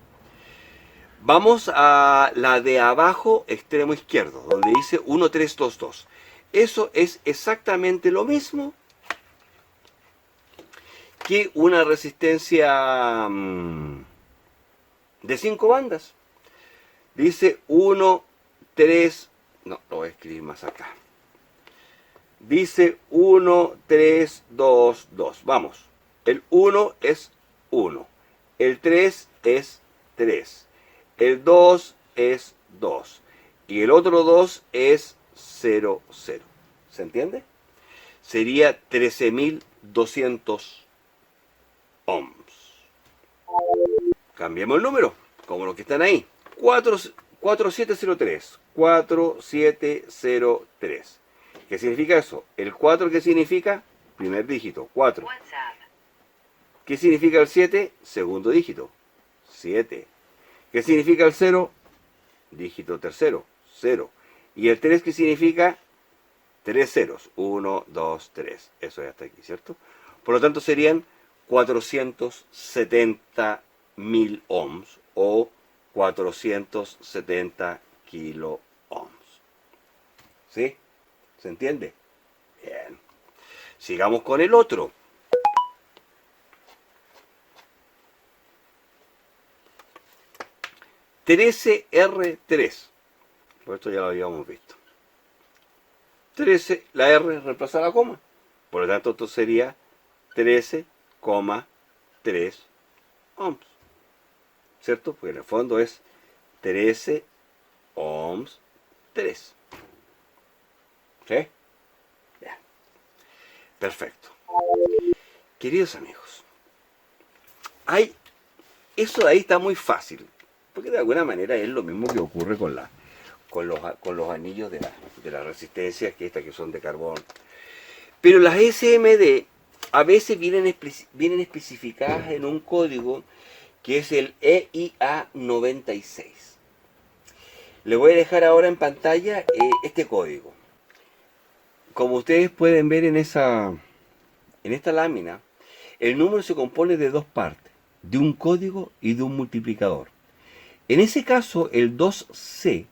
Vamos a la de abajo, extremo izquierdo, donde dice 1322. Eso es exactamente lo mismo que una resistencia de 5 bandas. Dice 1, 3, no, lo voy a escribir más acá. Dice 1, 3, 2, 2. Vamos. El 1 es 1. El 3 es 3. El 2 es 2. Y el otro 2 es 0, 0. ¿Se entiende? Sería 13.200 ohms. Cambiemos el número, como los que están ahí. 4703. 4703. ¿Qué significa eso? El 4, ¿qué significa? Primer dígito, 4. ¿Qué significa el 7? Segundo dígito, 7. ¿Qué significa el 0? Dígito tercero, 0. ¿Y el 3 qué significa? 3 ceros, 1, 2, 3. Eso es hasta aquí, ¿cierto? Por lo tanto serían 470.000 ohms o 470 kilo ohms. ¿Sí? ¿Se entiende? Bien. Sigamos con el otro. 13R3. Por esto ya lo habíamos visto. 13, la R reemplaza la coma. Por lo tanto, esto sería 13,3 ohms. ¿Cierto? Porque en el fondo es 13 ohms 3. ¿Sí? Ya. Perfecto. Queridos amigos, eso de ahí está muy fácil. Porque de alguna manera es lo mismo que ocurre con los anillos de la resistencia, que estas que son de carbón. Pero las SMD a veces vienen especificadas en un código que es el EIA96. Les voy a dejar ahora en pantalla este código. Como ustedes pueden ver en esta lámina, el número se compone de dos partes, de un código y de un multiplicador. En ese caso, el 02C,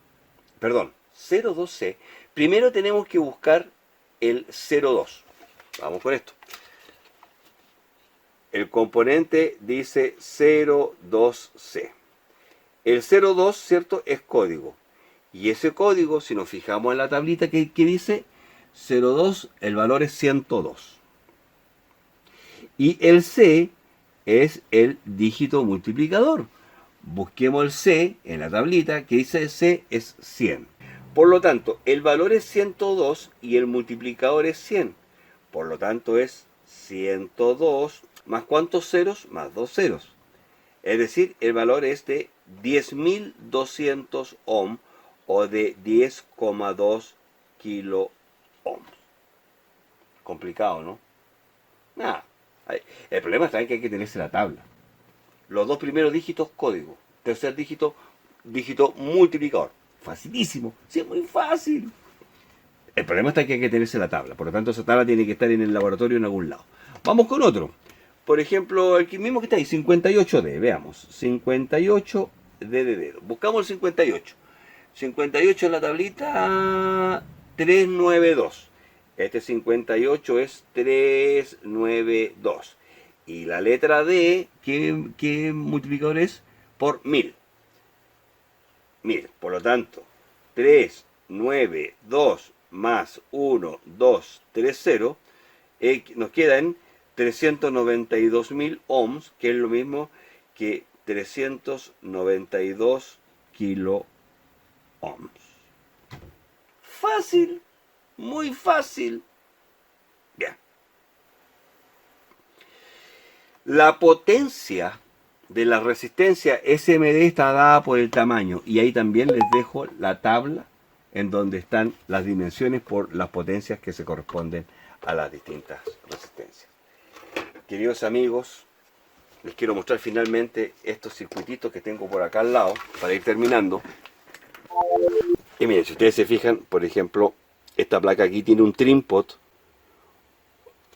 primero tenemos que buscar el 02. Vamos con esto. El componente dice 02C. El 02, ¿cierto?, es código. Y ese código, si nos fijamos en la tablita que dice 02, el valor es 102. Y el C es el dígito multiplicador. Busquemos el C en la tablita que dice C es 100. Por lo tanto, el valor es 102 y el multiplicador es 100. Por lo tanto, es 102 más ¿cuántos ceros? Más 2 ceros. Es decir, el valor es de 10.200 ohm o de 10,2 kilo ohms. Complicado, ¿no? Nada. El problema está en que hay que tenerse la tabla. Los dos primeros dígitos, código. Tercer dígito, dígito multiplicador. Facilísimo. Sí, es muy fácil. El problema está en que hay que tenerse la tabla. Por lo tanto, esa tabla tiene que estar en el laboratorio en algún lado. Vamos con otro. Por ejemplo, el mismo que está ahí, 58D, veamos. 58D de dedo. Buscamos el 58. 58 en la tablita 392. Este 58 es 392. Y la letra D, ¿qué multiplicador es? Por 1000. 1000. Por lo tanto, 392 más 1, 2, 3, 0. Nos quedan 392.000 ohms, que es lo mismo que 392 kilo ohms. Fácil, muy fácil. Bien. La potencia de la resistencia SMD está dada por el tamaño, y ahí también les dejo la tabla en donde están las dimensiones por las potencias que se corresponden a las distintas resistencias. Queridos amigos, les quiero mostrar finalmente estos circuititos que tengo por acá al lado para ir terminando. Y miren, si ustedes se fijan, por ejemplo, esta placa aquí tiene un trim pot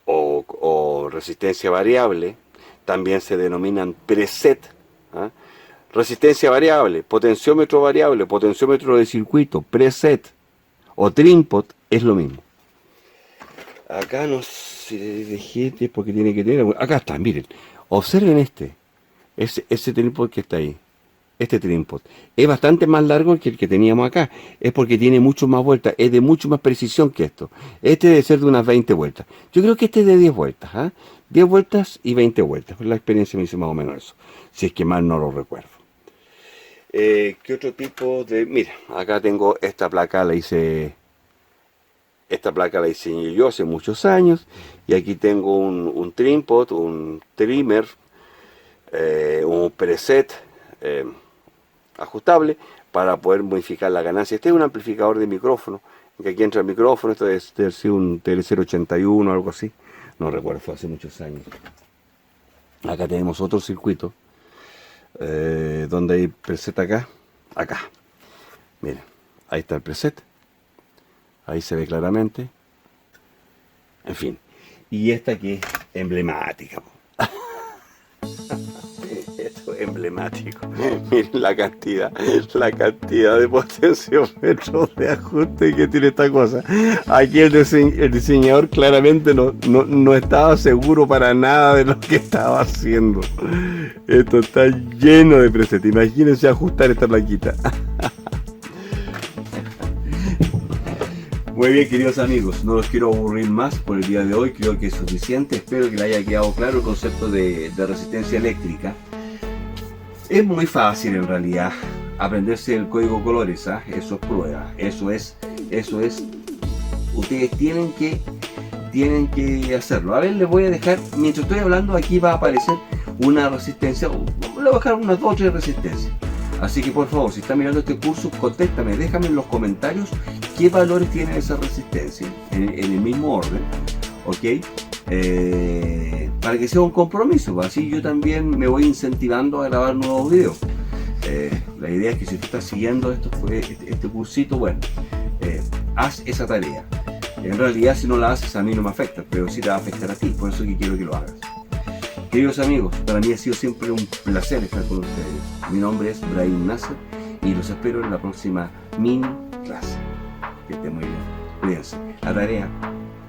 o resistencia variable. También se denominan preset. ¿Ah? Resistencia variable, potenciómetro de circuito, preset o trim pot es lo mismo. Acá no sé, dejé porque tiene que tener. Acá está, miren. Observen ese trim pot que está ahí. Este trim pot es bastante más largo que el que teníamos acá. Es porque tiene mucho más vueltas. Es de mucho más precisión que esto. Este debe ser de unas 20 vueltas. Yo creo que este es de 10 vueltas. ¿Ah? 10 vueltas y 20 vueltas. La experiencia me dice más o menos eso. Si es que mal no lo recuerdo. ¿Qué otro tipo de...? Mira, acá tengo esta placa, la hice... Esta placa la diseñé yo hace muchos años. Y aquí tengo un trim pot, un trimmer, un preset ajustable para poder modificar la ganancia. Este es un amplificador de micrófono, que aquí entra el micrófono. Esto debe ser un TL081 o algo así. No recuerdo, fue hace muchos años. Acá tenemos otro circuito. ¿Dónde hay preset acá? Acá. Miren, ahí está el preset. Ahí se ve claramente. En fin. Y esta aquí es emblemática. Esto es emblemático. Miren la cantidad de potenciómetros de ajuste que tiene esta cosa. Aquí el diseñador claramente no estaba seguro para nada de lo que estaba haciendo. Esto está lleno de preset. Imagínense ajustar esta plaquita. Muy bien, queridos amigos, no los quiero aburrir más por el día de hoy, creo que es suficiente. Espero que les haya quedado claro el concepto de resistencia eléctrica. Es muy fácil en realidad aprenderse el código colores, ¿ah? Eso es prueba, eso es, ustedes tienen que hacerlo. A ver, les voy a dejar, mientras estoy hablando aquí va a aparecer una resistencia, le voy a bajar unas 2 o 3 resistencias. Así que por favor, si están mirando este curso, contéstame, déjame en los comentarios qué valores tiene esa resistencia, en el mismo orden, ¿ok? Para que sea un compromiso, así yo también me voy incentivando a grabar nuevos videos. La idea es que si tú estás siguiendo este cursito, bueno, haz esa tarea. En realidad si no la haces a mí no me afecta, pero sí te va a afectar a ti, por eso que quiero que lo hagas. Queridos amigos, para mí ha sido siempre un placer estar con ustedes. Mi nombre es Brahim Nasser y los espero en la próxima mini clase. Que estén muy bien. Cuídense. La tarea,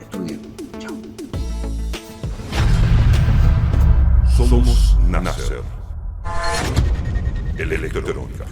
estudien. Chao. Somos Nasser, el electrónica.